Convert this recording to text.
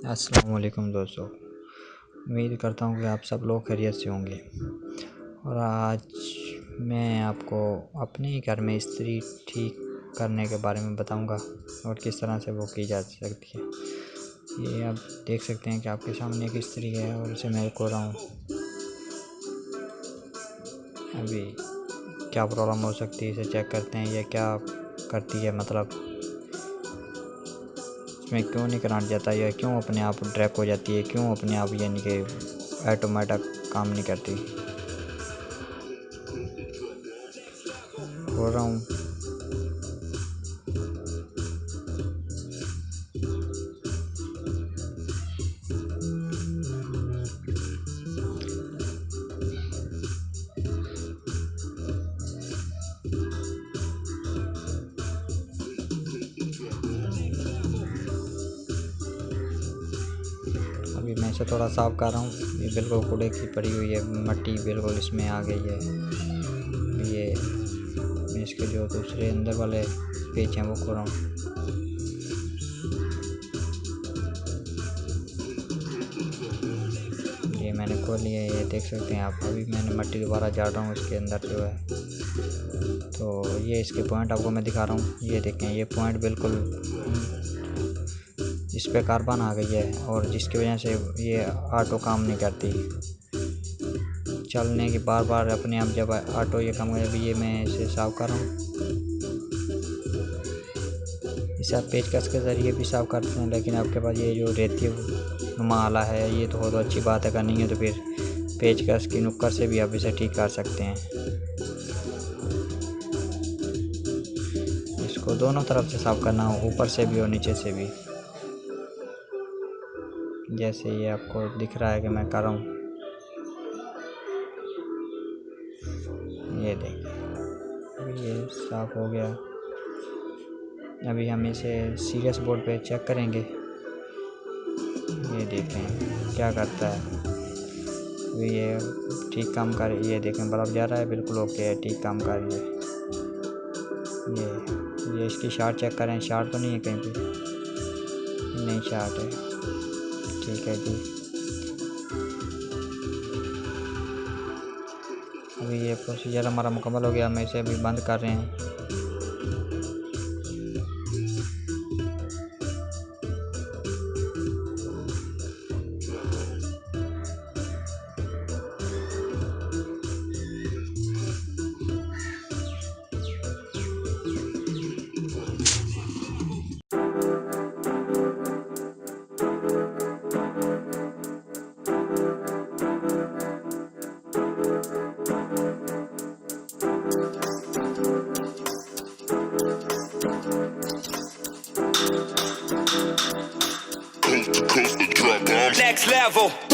अस्सलाम वालेकुम दोस्तों, उम्मीद करता हूँ कि आप सब लोग खैरियत से होंगे। और आज मैं आपको अपने ही घर में इस्त्री ठीक करने के बारे में बताऊंगा और किस तरह से वो की जा सकती है। ये आप देख सकते हैं कि आपके सामने एक इस्त्री है और इसे मैं खो रहा हूँ। अभी क्या प्रॉब्लम हो सकती है इसे चेक करते हैं। ये क्या करती है, मतलब इसमें क्यों नहीं करंट जाता है, या क्यों अपने आप ड्रैप हो जाती है, क्यों अपने आप यानी कि ऑटोमेटिक काम नहीं करती। बोल रहा हूँ अभी मैं इसे थोड़ा साफ कर रहा हूँ। ये बिल्कुल कूड़े की पड़ी हुई है, मट्टी बिल्कुल इसमें आ गई है। ये मैं इसके जो दूसरे अंदर वाले पेच हैं वो खो रहा हूँ। ये मैंने खोल लिया है, ये देख सकते हैं आप। अभी मैंने मट्टी दोबारा झाड़ रहा हूँ इसके अंदर जो है। तो ये इसके पॉइंट आपको मैं दिखा रहा हूँ। ये देखें, ये पॉइंट बिल्कुल इस पे कार्बन आ गई है और जिसकी वजह से ये ऑटो काम नहीं करती। चलने की बार बार अपने आप जब ऑटो ये काम करे। अभी ये मैं इसे साफ कर रहा हूँ। इसे आप पेचकस के ज़रिए भी साफ करते हैं, लेकिन आपके पास ये जो रेती नुमा आला है ये तो बहुत अच्छी बात है। करनी है तो फिर पेचकस की नुक्कड़ से भी आप इसे ठीक कर सकते हैं। इसको दोनों तरफ से साफ करना हो, ऊपर से भी और नीचे से भी, जैसे ये आपको दिख रहा है कि मैं कर रहा हूँ। ये देखिए, ये साफ हो गया। अभी हम इसे सीरियस बोर्ड पे चेक करेंगे। ये देखें क्या करता है। अभी ये ठीक काम कर, ये देखें बल्ब जा रहा है, बिल्कुल ओके है, ठीक काम कर रही है। ये इसकी शार्ट चेक करें, शार्ट तो नहीं है कहीं पे, नहीं शार्ट है, ठीक है जी। अभी ये प्रोसीजर हमारा मुकम्मल हो गया। हम इसे अभी बंद कर रहे हैं। Next level.